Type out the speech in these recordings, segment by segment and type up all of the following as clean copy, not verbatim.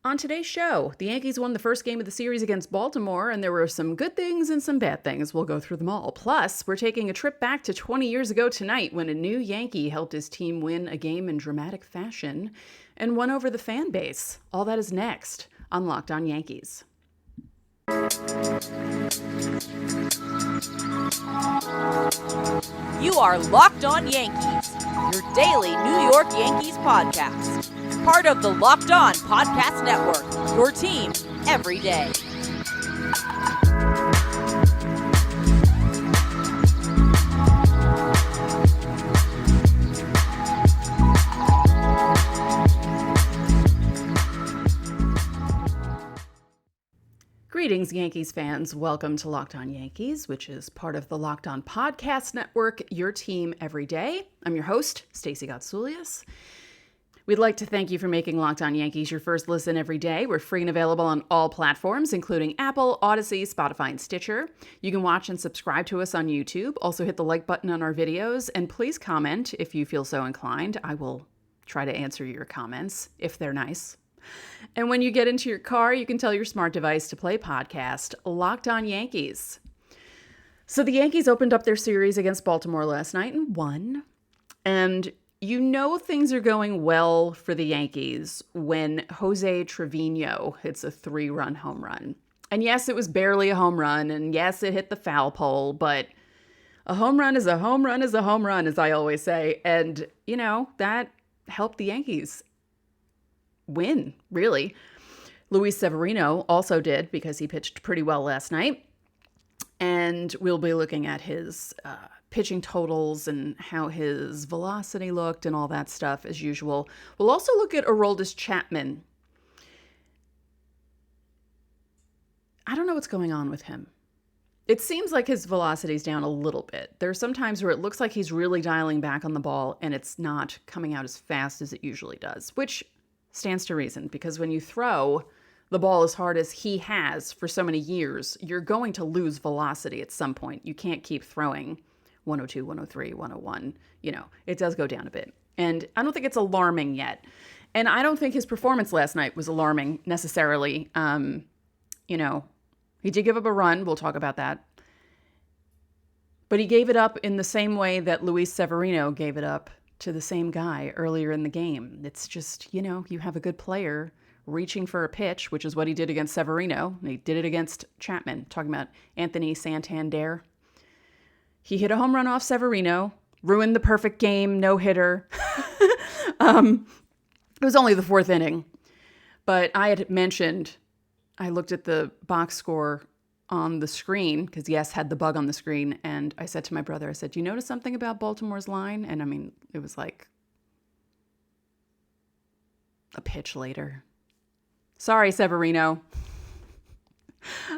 On today's show, the Yankees won the first game of the series against Baltimore, and there were some good things and some bad things. We'll go through them all. Plus, we're taking a trip back to 20 years ago tonight when a new Yankee helped his team win a game in dramatic fashion and won over the fan base. All that is next on Locked On Yankees. You are Locked On Yankees, your daily New York Yankees podcast. Part of the Locked On Podcast Network, your team every day. Greetings, Yankees fans. Welcome to Locked On Yankees, which is part of the Locked On Podcast Network, your team every day. I'm your host, Stacey Gotsoulias. We'd like to thank you for making Locked On Yankees your first listen every day. We're free and available on all platforms, including Apple, Odyssey, Spotify, and Stitcher. You can watch and subscribe to us on YouTube. Also hit the like button on our videos, and please comment if you feel so inclined. I will try to answer your comments if they're nice. And when you get into your car, you can tell your smart device to play podcast Locked On Yankees. So the Yankees opened up their series against Baltimore last night and won. And you know things are going well for the Yankees when Jose Trevino hits a 3-run home run. And yes, it was barely a home run, and yes, it hit the foul pole, but a home run is a home run is a home run, as I always say. And, you know, that helped the Yankees win, really. Luis Severino also did because he pitched pretty well last night. And we'll be looking at his pitching totals and how his velocity looked and all that stuff as usual. We'll also look at Aroldis Chapman. I don't know what's going on with him. It seems like his velocity's down a little bit. There are some times where it looks like he's really dialing back on the ball and it's not coming out as fast as it usually does, which stands to reason because when you throw the ball as hard as he has for so many years, you're going to lose velocity at some point. You can't keep throwing 102, 103, 101. You know, it does go down a bit. And I don't think it's alarming yet. And I don't think his performance last night was alarming necessarily. You know, he did give up a run. We'll talk about that. But he gave it up in the same way that Luis Severino gave it up to the same guy earlier in the game. It's just, you know, you have a good player reaching for a pitch, which is what he did against Severino. He did it against Chapman, talking about Anthony Santander. He hit a home run off Severino, ruined the perfect game, no-hitter. It was only the fourth inning. But I had mentioned, I looked at the box score on the screen, because Yes had the bug on the screen, and I said to my brother, I said, do you notice something about Baltimore's line? And I mean, it was like a pitch later. Sorry, Severino.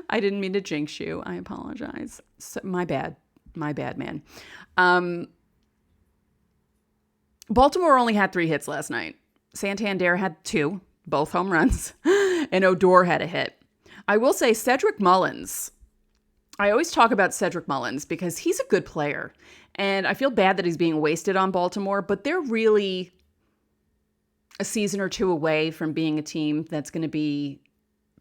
I didn't mean to jinx you. I apologize. So, my bad. My bad, man. Baltimore only had 3 hits last night. Santander had 2, both home runs, and Odor had a hit. I will say Cedric Mullins. I always talk about Cedric Mullins because he's a good player. And I feel bad that he's being wasted on Baltimore, but they're really a season or 2 away from being a team that's going to be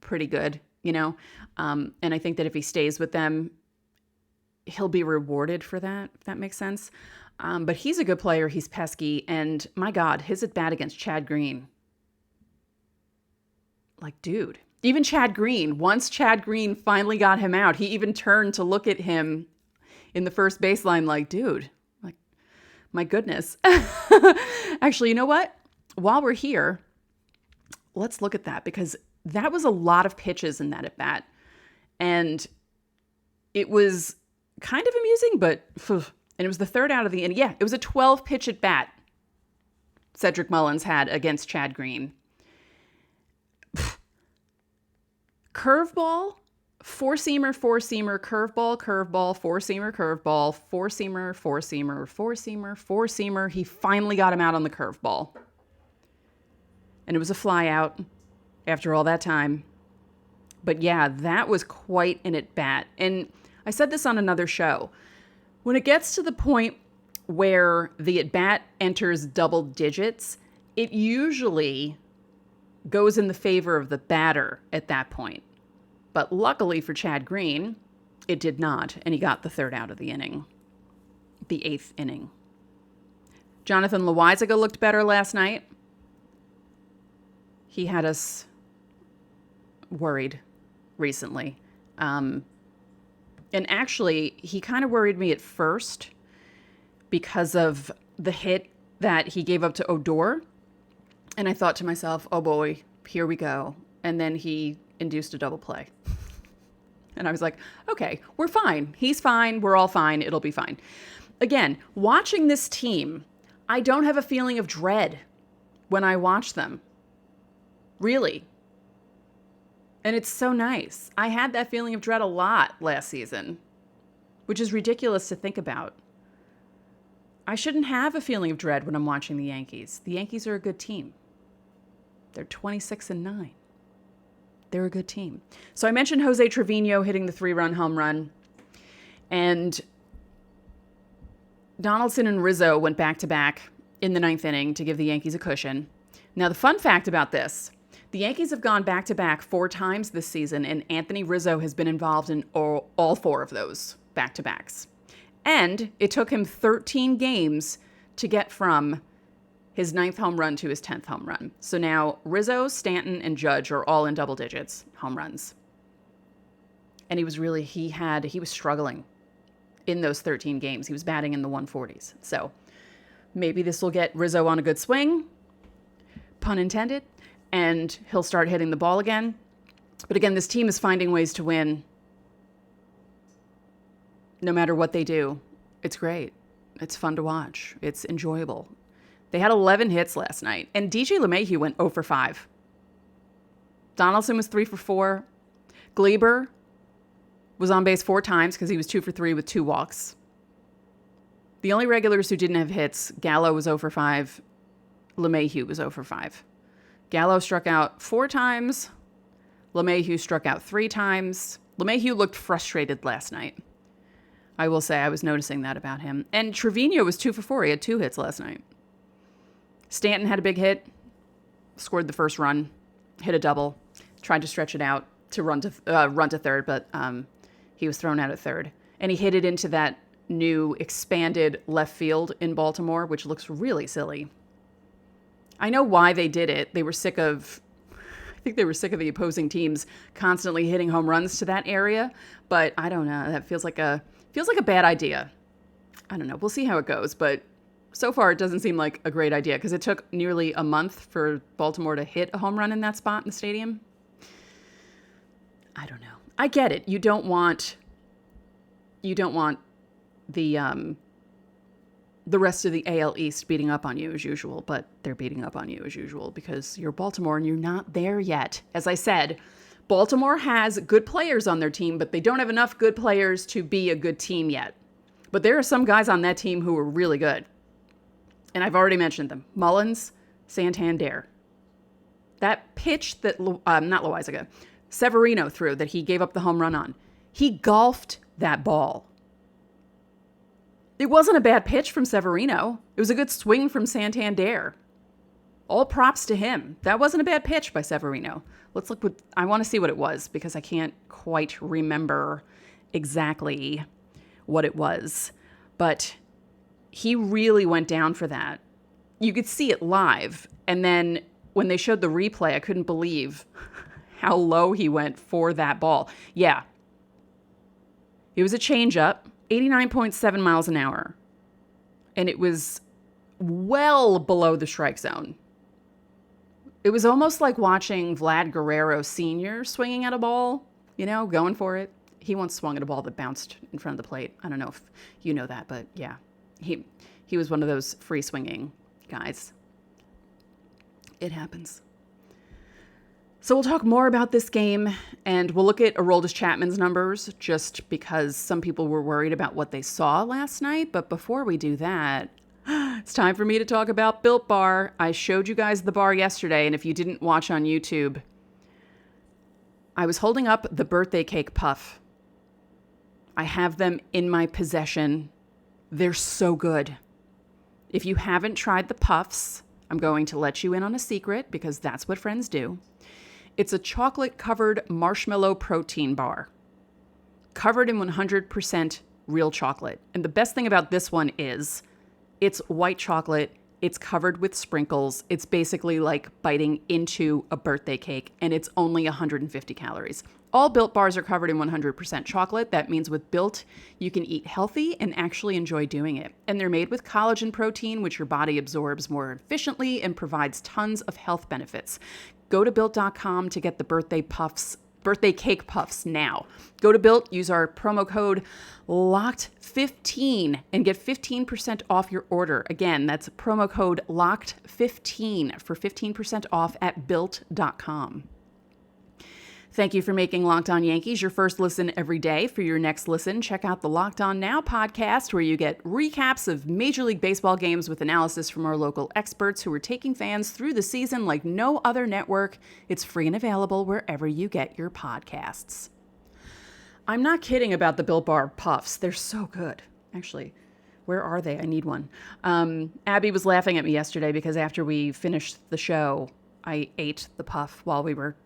pretty good, you know? And I think that if he stays with them, he'll be rewarded for that, if that makes sense. But he's a good player. He's pesky. And my God, his at-bat against Chad Green. Like, dude. Even Chad Green, once Chad Green finally got him out, he even turned to look at him in the first baseline like, dude, like, my goodness. Actually, you know what? While we're here, let's look at that because that was a lot of pitches in that at-bat. And it was kind of amusing, but and it was the third out of the inning. Yeah, it was a 12-pitch at-bat Cedric Mullins had against Chad Green. Curveball, four-seamer, curveball, four-seamer, curveball, four-seamer. He finally got him out on the curveball. And it was a fly out after all that time. But yeah, that was quite an at-bat. And I said this on another show. When it gets to the point where the at-bat enters double digits, it usually goes in the favor of the batter at that point. But luckily for Chad Green, it did not, and he got the third out of the inning, the 8th inning. Jonathan Loaisiga looked better last night. He had us worried recently. And actually, he kind of worried me at first because of the hit that he gave up to Odor. And I thought to myself, oh boy, here we go. And then he induced a double play. And I was like, okay, we're fine. He's fine. We're all fine. It'll be fine. Again, watching this team, I don't have a feeling of dread when I watch them. Really. And it's so nice. I had that feeling of dread a lot last season, which is ridiculous to think about. I shouldn't have a feeling of dread when I'm watching the Yankees. The Yankees are a good team. They're 26-9. They're a good team. So I mentioned Jose Trevino hitting the 3-run home run. And Donaldson and Rizzo went back-to-back in the 9th inning to give the Yankees a cushion. Now, the fun fact about this, the Yankees have gone back-to-back 4 times this season, and Anthony Rizzo has been involved in all 4 of those back-to-backs. And it took him 13 games to get from his 9th home run to his 10th home run. So now Rizzo, Stanton, and Judge are all in double digits home runs. And he was struggling in those 13 games. He was batting in the 140s. So maybe this will get Rizzo on a good swing, pun intended, and he'll start hitting the ball again. But again, this team is finding ways to win. No matter what they do, it's great. It's fun to watch. It's enjoyable. They had 11 hits last night, and DJ LeMahieu went 0 for 5. Donaldson was 3 for 4. Gleber was on base 4 times because he was 2 for 3 with 2 walks. The only regulars who didn't have hits, Gallo was 0 for 5. LeMahieu was 0 for 5. Gallo struck out 4 times. LeMahieu struck out 3 times. LeMahieu looked frustrated last night. I will say I was noticing that about him. And Trevino was 2 for 4. He had 2 hits last night. Stanton had a big hit, scored the first run, hit a double, tried to stretch it out to run to third, but he was thrown out at third. And he hit it into that new expanded left field in Baltimore, which looks really silly. I know why they did it. I think they were sick of the opposing teams constantly hitting home runs to that area, but I don't know. That feels like a bad idea. I don't know. We'll see how it goes, but so far it doesn't seem like a great idea because it took nearly a month for Baltimore to hit a home run in that spot in the stadium. I don't know. I get it. You don't want the rest of the AL East beating up on you as usual, but they're beating up on you as usual because you're Baltimore and you're not there yet. As I said, Baltimore has good players on their team, but they don't have enough good players to be a good team yet. But there are some guys on that team who are really good. And I've already mentioned them. Mullins, Santander. That pitch that, not Loaisiga, Severino threw that he gave up the home run on. He golfed that ball. It wasn't a bad pitch from Severino. It was a good swing from Santander. All props to him. That wasn't a bad pitch by Severino. Let's look I want to see what it was because I can't quite remember exactly what it was. But he really went down for that. You could see it live. And then when they showed the replay, I couldn't believe how low he went for that ball. Yeah. It was a changeup, 89.7 miles an hour. And it was well below the strike zone. It was almost like watching Vlad Guerrero Sr. swinging at a ball, going for it. He once swung at a ball that bounced in front of the plate. I don't know if you know that, but yeah. He was one of those free swinging guys. It happens. So we'll talk more about this game, and we'll look at Aroldis Chapman's numbers just because some people were worried about what they saw last night. But before we do that, it's time for me to talk about Built Bar. I showed you guys the bar yesterday, and if you didn't watch on YouTube, I was holding up the birthday cake puff. I have them in my possession. They're so good. If you haven't tried the puffs, I'm going to let you in on a secret because that's what friends do. It's a chocolate-covered marshmallow protein bar, covered in 100% real chocolate. And the best thing about this one is it's white chocolate. It's covered with sprinkles. It's basically like biting into a birthday cake, and it's only 150 calories. All Built bars are covered in 100% chocolate. That means with Built, you can eat healthy and actually enjoy doing it. And they're made with collagen protein, which your body absorbs more efficiently and provides tons of health benefits. Go to Built.com to get the birthday cake puffs now. Go to Built, use our promo code LOCKED15 and get 15% off your order. Again, that's promo code LOCKED15 for 15% off at Built.com. Thank you for making Locked On Yankees your first listen every day. For your next listen, check out the Locked On Now podcast, where you get recaps of Major League Baseball games with analysis from our local experts who are taking fans through the season like no other network. It's free and available wherever you get your podcasts. I'm not kidding about the Built Bar Puffs. They're so good. Actually, where are they? I need one. Abby was laughing at me yesterday because after we finished the show, I ate the puff while we were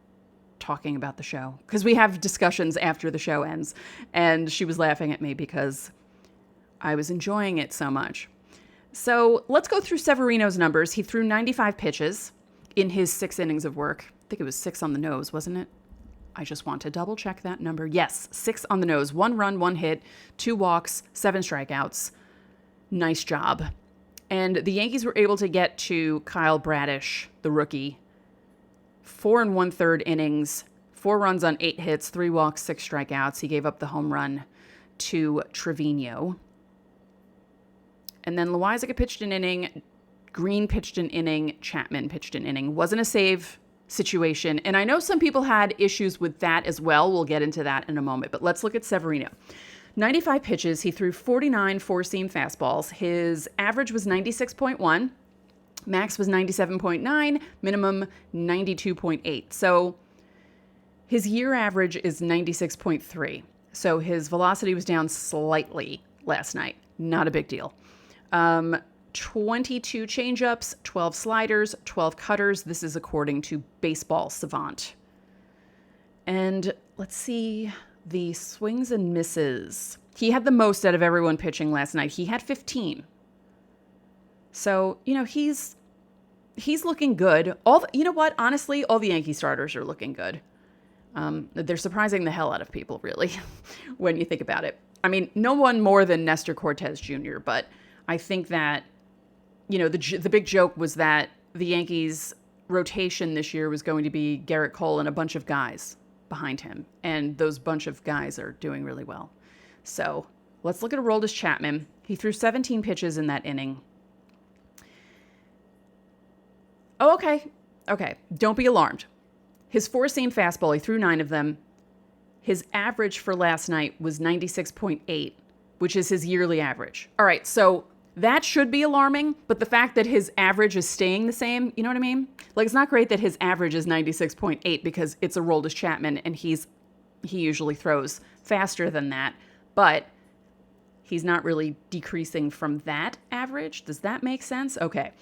talking about the show, because we have discussions after the show ends, and she was laughing at me because I was enjoying it so much. So let's go through Severino's numbers. He threw 95 pitches in his 6 innings of work. I think it was 6 on the nose, wasn't it? I just want to double check that number. Yes, 6 on the nose, 1 run, 1 hit, 2 walks, 7 strikeouts. Nice job. And the Yankees were able to get to Kyle Bradish, the rookie, 4 1/3 innings, 4 runs on 8 hits, 3 walks, 6 strikeouts. He gave up the home run to Trevino. And then Loaisiga pitched an inning, Green pitched an inning, Chapman pitched an inning. Wasn't a save situation. And I know some people had issues with that as well. We'll get into that in a moment. But let's look at Severino. 95 pitches. He threw 49 four-seam fastballs. His average was 96.1. Max was 97.9, minimum 92.8. So his year average is 96.3. So his velocity was down slightly last night. Not a big deal. 22 changeups, 12 sliders, 12 cutters. This is according to Baseball Savant. And let's see the swings and misses. He had the most out of everyone pitching last night. He had 15. So, he's looking good. You know what? Honestly, all the Yankee starters are looking good. They're surprising the hell out of people, really, when you think about it. I mean, no one more than Nestor Cortez Jr., but I think that, the big joke was that the Yankees' rotation this year was going to be Garrett Cole and a bunch of guys behind him. And those bunch of guys are doing really well. So let's look at Aroldis Chapman. He threw 17 pitches in that inning. Oh, okay. Don't be alarmed. His four-seam fastball, he threw 9 of them. His average for last night was 96.8, which is his yearly average. All right, so that should be alarming, but the fact that his average is staying the same, you know what I mean? Like, it's not great that his average is 96.8 because it's Aroldis Chapman, and he usually throws faster than that, but he's not really decreasing from that average. Does that make sense? Okay.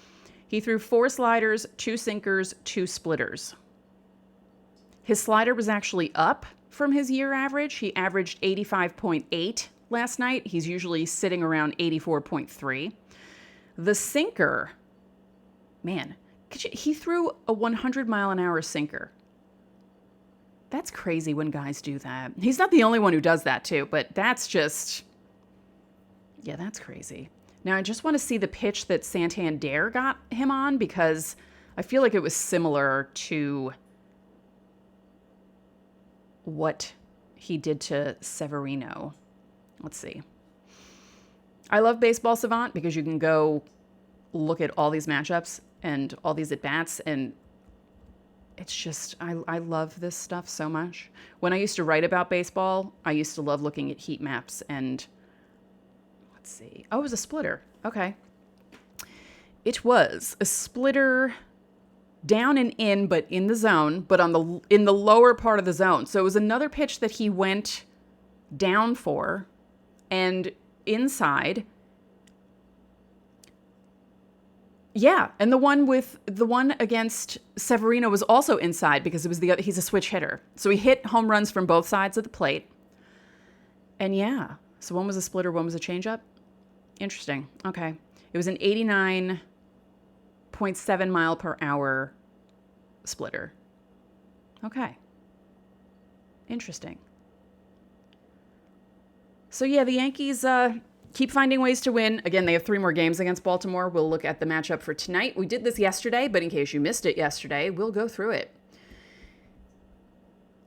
He threw 4 sliders, 2 sinkers, 2 splitters. His slider was actually up from his year average. He averaged 85.8 last night. He's usually sitting around 84.3. The sinker, man, he threw a 100-mile-an-hour sinker. That's crazy when guys do that. He's not the only one who does that, too, but that's just, yeah, that's crazy. Now, I just want to see the pitch that Santander got him on because I feel like it was similar to what he did to Severino. Let's see. I love Baseball Savant because you can go look at all these matchups and all these at-bats, and it's just, I love this stuff so much. When I used to write about baseball, I used to love looking at heat maps and let's see. Oh, it was a splitter. Okay. It was a splitter down and in, but in the zone, but in the lower part of the zone. So it was another pitch that he went down for, and inside, Yeah, and the one against Severino was also inside because it was he's a switch hitter. So he hit home runs from both sides of the plate. And yeah, so one was a splitter, one was a changeup. Interesting. Okay. It was an 89.7 mile per hour splitter. Okay. Interesting. So yeah, the Yankees keep finding ways to win. Again, they have 3 more games against Baltimore. We'll look at the matchup for tonight. We did this yesterday, but in case you missed it yesterday, we'll go through it.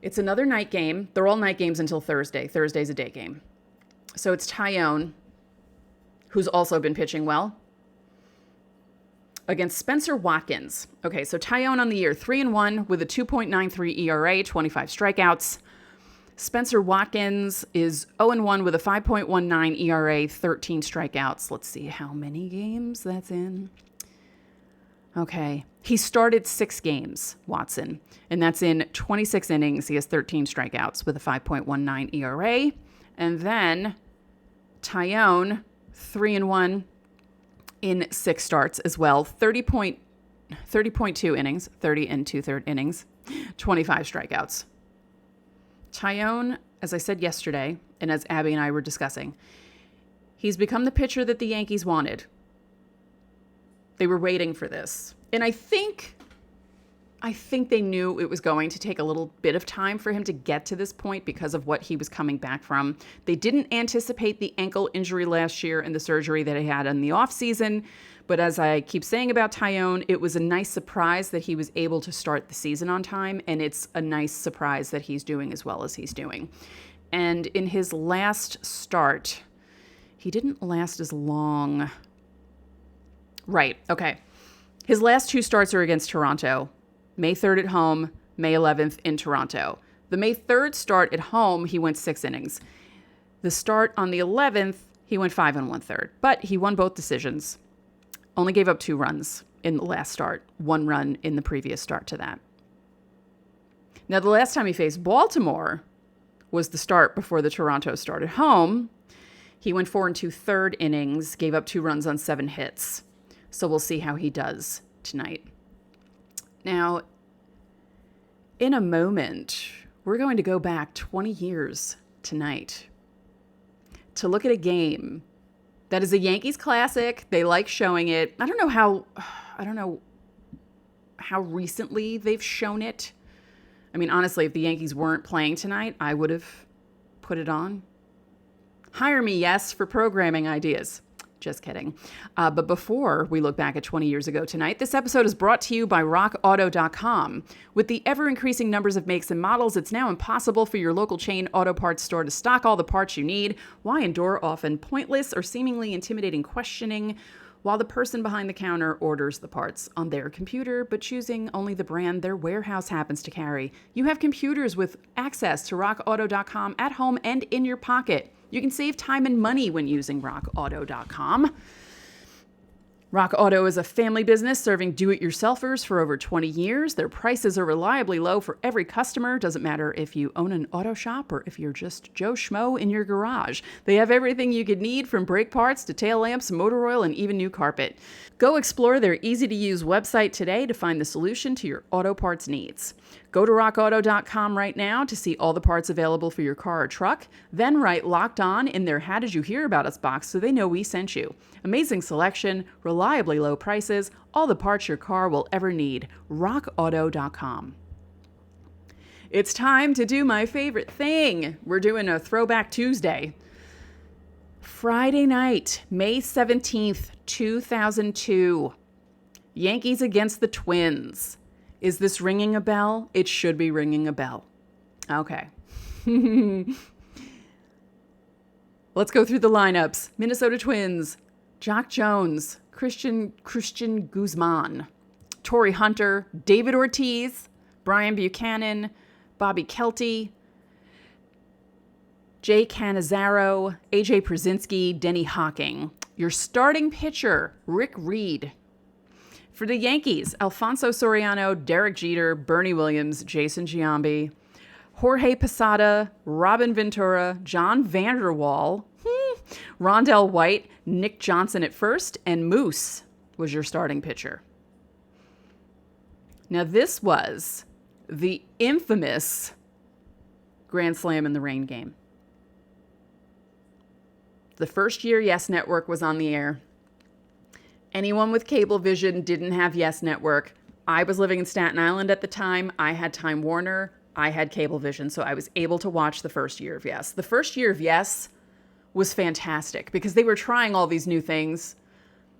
It's another night game. They're all night games until Thursday. Thursday's a day game. So it's Tyone, who's also been pitching well, against Spencer Watkins. Okay, so Tyone on the year, 3-1 with a 2.93 ERA, 25 strikeouts. Spencer Watkins is 0-1 with a 5.19 ERA, 13 strikeouts. Let's see how many games that's in. Okay. He started 6 games, Watson, and that's in 26 innings. He has 13 strikeouts with a 5.19 ERA. And then Tyone, 3-1 in 6 starts as well. 30.2 innings, 30 and 2/3 innings, 25 strikeouts. Tyone, as I said yesterday, and as Abby and I were discussing, he's become the pitcher that the Yankees wanted. They were waiting for this. And I think they knew it was going to take a little bit of time for him to get to this point because of what he was coming back from. They didn't anticipate the ankle injury last year and the surgery that he had in the offseason. But as I keep saying about Tyone, it was a nice surprise that he was able to start the season on time, and it's a nice surprise that he's doing as well as he's doing. And in his last start, he didn't last as long. Right, okay. His last 2 starts are against Toronto. May 3rd at home, May 11th in Toronto. The May 3rd start at home, he went 6 innings. The start on the 11th, he went 5 1/3, but he won both decisions. Only gave up 2 runs in the last start, 1 run in the previous start to that. Now, the last time he faced Baltimore was the start before the Toronto start at home. He went 4 2/3 innings, gave up 2 runs on 7 hits. So we'll see how he does tonight. Now, in a moment, we're going to go back 20 years tonight to look at a game that is a Yankees classic. They like showing it. I don't know how recently they've shown it. I mean, honestly, if the Yankees weren't playing tonight, I would have put it on. Hire me, yes, for programming ideas. Just kidding. But before we look back at 20 years ago tonight, this episode is brought to you by RockAuto.com. With the ever-increasing numbers of makes and models, it's now impossible for your local chain auto parts store to stock all the parts you need. Why endure often pointless or seemingly intimidating questioning while the person behind the counter orders the parts on their computer, but choosing only the brand their warehouse happens to carry? You have computers with access to RockAuto.com at home and in your pocket. You can save time and money when using RockAuto.com. Rock Auto is a family business serving do-it-yourselfers for over 20 years. Their prices are reliably low for every customer. Doesn't matter if you own an auto shop or if you're just Joe Schmo in your garage. They have everything you could need, from brake parts to tail lamps, motor oil, and even new carpet. Go explore their easy-to-use website today to find the solution to your auto parts needs. Go to rockauto.com right now to see all the parts available for your car or truck. Then write "Locked On" in their "How did you hear about us" box so they know we sent you. Amazing selection, reliably low prices, all the parts your car will ever need. rockauto.com. It's time to do my favorite thing. We're doing a Throwback Tuesday. Friday night, May 17th, 2002. Yankees against the Twins. Is this ringing a bell? It should be ringing a bell. Okay. Let's go through the lineups. Minnesota Twins, Jock Jones, Christian Guzman, Torrey Hunter, David Ortiz, Brian Buchanan, Bobby Kelty, Jay Cannizzaro, AJ Przinsky, Denny Hawking. Your starting pitcher, Rick Reed. For the Yankees, Alfonso Soriano, Derek Jeter, Bernie Williams, Jason Giambi, Jorge Posada, Robin Ventura, John Vanderwall, Rondell White, Nick Johnson at first, and Moose was your starting pitcher. Now, this was the infamous Grand Slam in the Rain game. The first year Yes Network was on the air. Anyone with Cablevision didn't have Yes Network. I was living in Staten Island at the time. I had Time Warner. I had Cablevision, so I was able to watch the first year of Yes. The first year of Yes was fantastic because they were trying all these new things.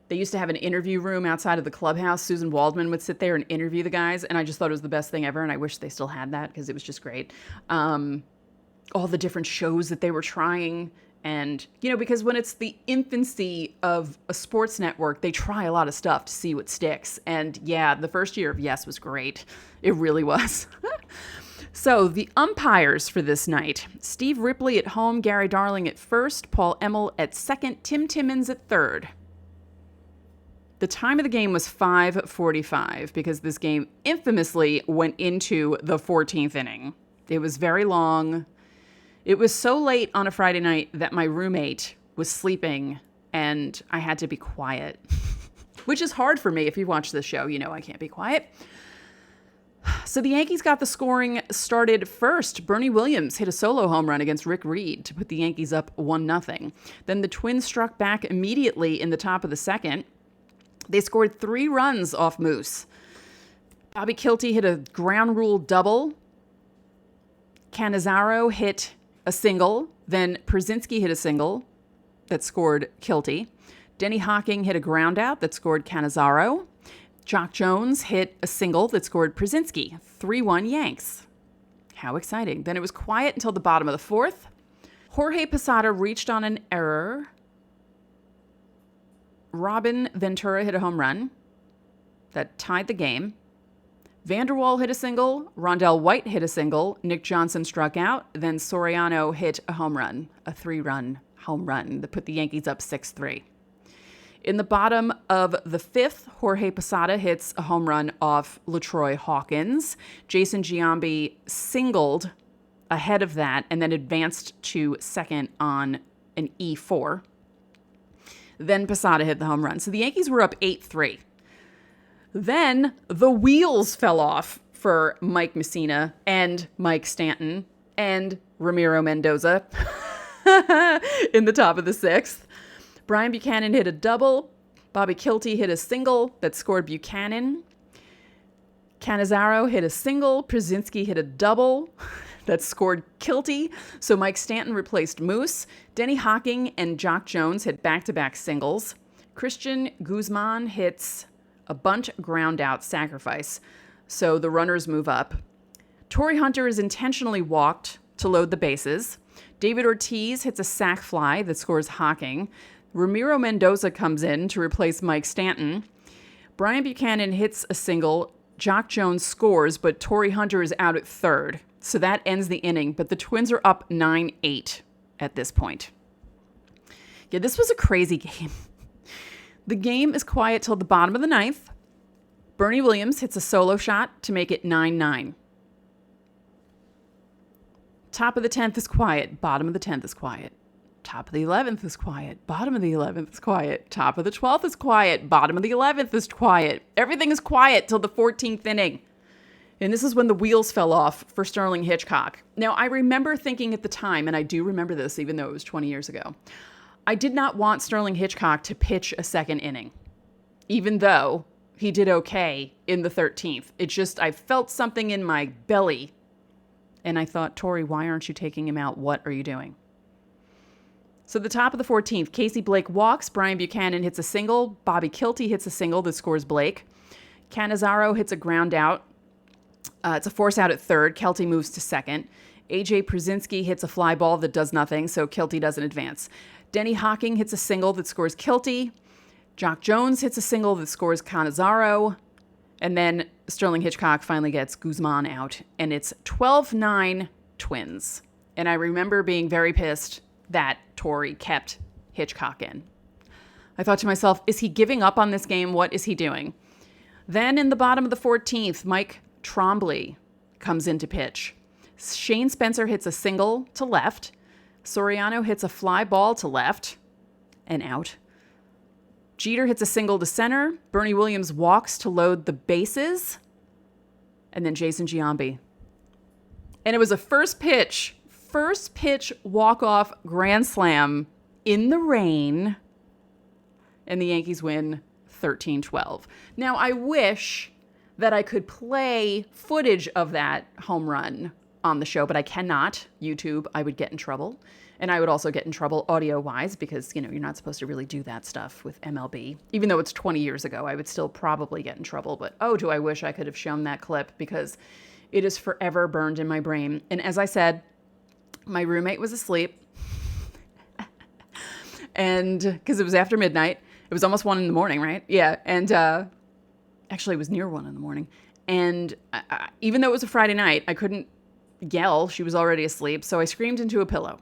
They used to have an interview room outside of the clubhouse. Susan Waldman would sit there and interview the guys, and I just thought it was the best thing ever, and I wish they still had that because it was just great. All the different shows that they were trying, and, because when it's the infancy of a sports network, they try a lot of stuff to see what sticks. And yeah, the first year of Yes was great. It really was. So the umpires for this night: Steve Ripley at home, Gary Darling at first, Paul Emmel at second, Tim Timmons at third. The time of the game was 5:45 because this game infamously went into the 14th inning. It was very long. It was so late on a Friday night that my roommate was sleeping and I had to be quiet, which is hard for me. If you watch this show, I can't be quiet. So the Yankees got the scoring started first. Bernie Williams hit a solo home run against Rick Reed to put the Yankees up 1-0. Then the Twins struck back immediately in the top of the second. They scored 3 runs off Moose. Bobby Kilty hit a ground rule double. Cannizzaro hit a single. Then Przinsky hit a single that scored Kilty. Denny Hocking hit a ground out that scored Cannizzaro. Jock Jones hit a single that scored Przinsky. 3-1 Yanks. How exciting. Then it was quiet until the bottom of the fourth. Jorge Posada reached on an error. Robin Ventura hit a home run that tied the game. Vanderwall hit a single. Rondell White hit a single. Nick Johnson struck out. Then Soriano hit a home run, a 3-run home run that put the Yankees up 6-3. In the bottom of the fifth, Jorge Posada hits a home run off LaTroy Hawkins. Jason Giambi singled ahead of that and then advanced to second on an E4. Then Posada hit the home run. So the Yankees were up 8-3. Then the wheels fell off for Mike Messina and Mike Stanton and Ramiro Mendoza in the top of the sixth. Brian Buchanan hit a double. Bobby Kilty hit a single that scored Buchanan. Cannizzaro hit a single. Przinsky hit a double that scored Kilty. So Mike Stanton replaced Moose. Denny Hocking and Jock Jones hit back-to-back singles. Christian Guzman hits a bunt ground out sacrifice. So the runners move up. Torrey Hunter is intentionally walked to load the bases. David Ortiz hits a sac fly that scores Hocking. Ramiro Mendoza comes in to replace Mike Stanton. Brian Buchanan hits a single. Jock Jones scores, but Torrey Hunter is out at third. So that ends the inning, but the Twins are up 9-8 at this point. Yeah, this was a crazy game. The game is quiet till the bottom of the ninth. Bernie Williams hits a solo shot to make it 9-9. Top of the 10th is quiet. Bottom of the 10th is quiet. Top of the 11th is quiet. Bottom of the 11th is quiet. Top of the 12th is quiet. Bottom of the 11th is quiet. Everything is quiet till the 14th inning. And this is when the wheels fell off for Sterling Hitchcock. Now, I remember thinking at the time, and I do remember this even though it was 20 years ago, I did not want Sterling Hitchcock to pitch a second inning, even though he did okay in the 13th. It just, I felt something in my belly. And I thought, Tori, why aren't you taking him out? What are you doing? So the top of the 14th, Casey Blake walks. Brian Buchanan hits a single. Bobby Kilty hits a single that scores Blake. Cannizzaro hits a ground out. It's a force out at third. Kelty moves to second. A.J. Przinsky hits a fly ball that does nothing, so Kilty doesn't advance. Denny Hocking hits a single that scores Kilty. Jock Jones hits a single that scores Cannizzaro. And then Sterling Hitchcock finally gets Guzman out. And it's 12-9 Twins. And I remember being very pissed that Torrey kept Hitchcock in. I thought to myself, is he giving up on this game? What is he doing? Then in the bottom of the 14th, Mike Trombley comes in to pitch. Shane Spencer hits a single to left. Soriano hits a fly ball to left and out. Jeter hits a single to center. Bernie Williams walks to load the bases. And then Jason Giambi. And it was a first pitch walk-off grand slam in the rain. And the Yankees win 13-12. Now, I wish that I could play footage of that home run on the show, but I cannot. YouTube, I would get in trouble. And I would also get in trouble audio-wise because, you're not supposed to really do that stuff with MLB. Even though it's 20 years ago, I would still probably get in trouble. But, do I wish I could have shown that clip because it is forever burned in my brain. And as I said, my roommate was asleep. And because it was after midnight. It was almost 1 a.m, right? Yeah. And actually, it was near 1 a.m. And even though it was a Friday night, I couldn't yell. She was already asleep. So I screamed into a pillow.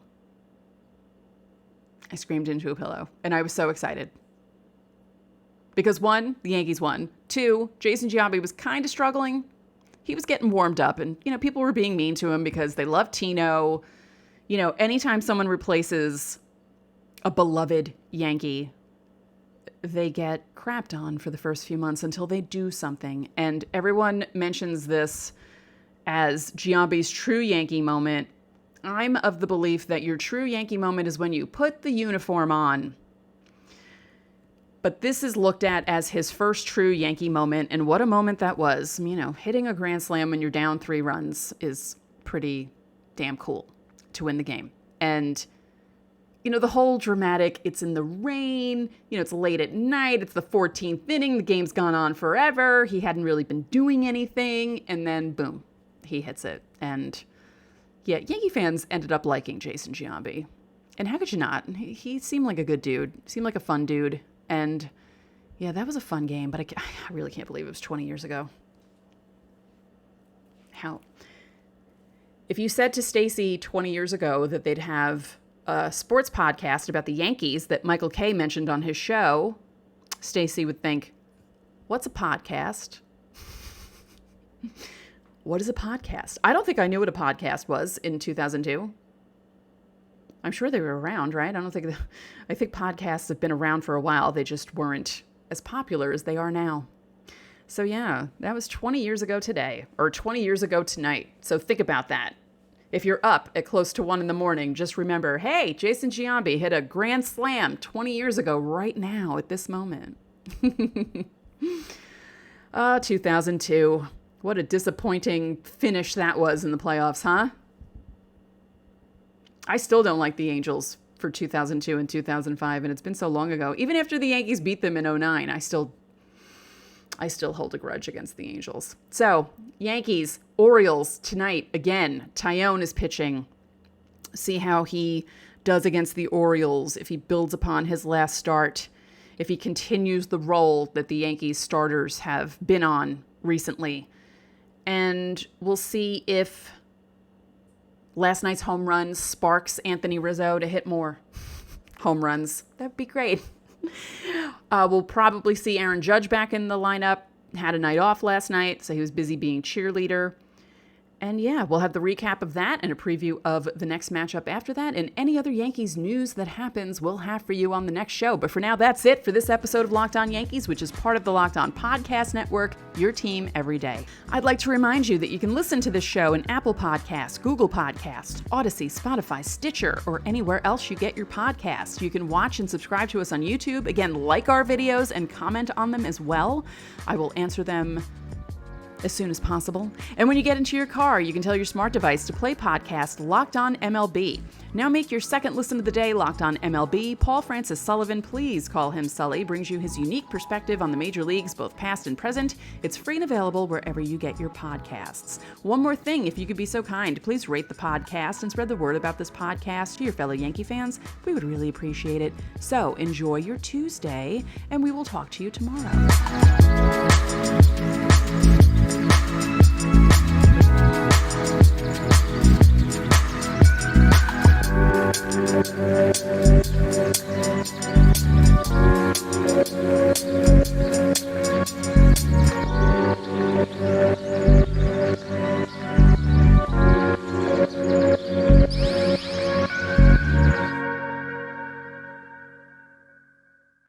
And I was so excited. Because 1, the Yankees won. 2, Jason Giambi was kind of struggling. He was getting warmed up. And, people were being mean to him because they love Tino. Anytime someone replaces a beloved Yankee, they get crapped on for the first few months until they do something. And everyone mentions this as Giambi's true Yankee moment. I'm of the belief that your true Yankee moment is when you put the uniform on. But this is looked at as his first true Yankee moment, and what a moment that was. Hitting a grand slam when you're down 3 runs is pretty damn cool to win the game. And, the whole dramatic, it's in the rain, it's late at night, it's the 14th inning, the game's gone on forever, he hadn't really been doing anything, and then boom, he hits it. And yeah, Yankee fans ended up liking Jason Giambi. And how could you not? He seemed like a good dude. Seemed like a fun dude. And yeah, that was a fun game, but I really can't believe it was 20 years ago. How? If you said to Stacy 20 years ago that they'd have a sports podcast about the Yankees that Michael Kay mentioned on his show, Stacy would think, what's a podcast? What is a podcast? I don't think I knew what a podcast was in 2002. I'm sure they were around, right? I think podcasts have been around for a while. They just weren't as popular as they are now. So yeah, that was 20 years ago today, or 20 years ago tonight. So think about that. If you're up at close to 1 a.m, just remember, hey, Jason Giambi hit a grand slam 20 years ago right now at this moment. 2002. What a disappointing finish that was in the playoffs, huh? I still don't like the Angels for 2002 and 2005, and it's been so long ago. Even after the Yankees beat them in 2009, I still hold a grudge against the Angels. So, Yankees, Orioles tonight again. Tyone is pitching. See how he does against the Orioles, if he builds upon his last start, if he continues the role that the Yankees starters have been on recently. And we'll see if last night's home run sparks Anthony Rizzo to hit more home runs. That'd be great. We'll probably see Aaron Judge back in the lineup. Had a night off last night, so he was busy being cheerleader. And yeah, we'll have the recap of that and a preview of the next matchup after that. And any other Yankees news that happens, we'll have for you on the next show. But for now, that's it for this episode of Locked On Yankees, which is part of the Locked On Podcast Network, your team every day. I'd like to remind you that you can listen to this show in Apple Podcasts, Google Podcasts, Odyssey, Spotify, Stitcher, or anywhere else you get your podcasts. You can watch and subscribe to us on YouTube. Again, like our videos and comment on them as well. I will answer them as soon as possible. And when you get into your car, you can tell your smart device to play podcast Locked On MLB. Now make your second listen of the day Locked On MLB. Paul Francis Sullivan, please call him Sully, brings you his unique perspective on the major leagues, both past and present. It's free and available wherever you get your podcasts. One more thing, if you could be so kind, please rate the podcast and spread the word about this podcast to your fellow Yankee fans. We would really appreciate it. So enjoy your Tuesday, and we will talk to you tomorrow.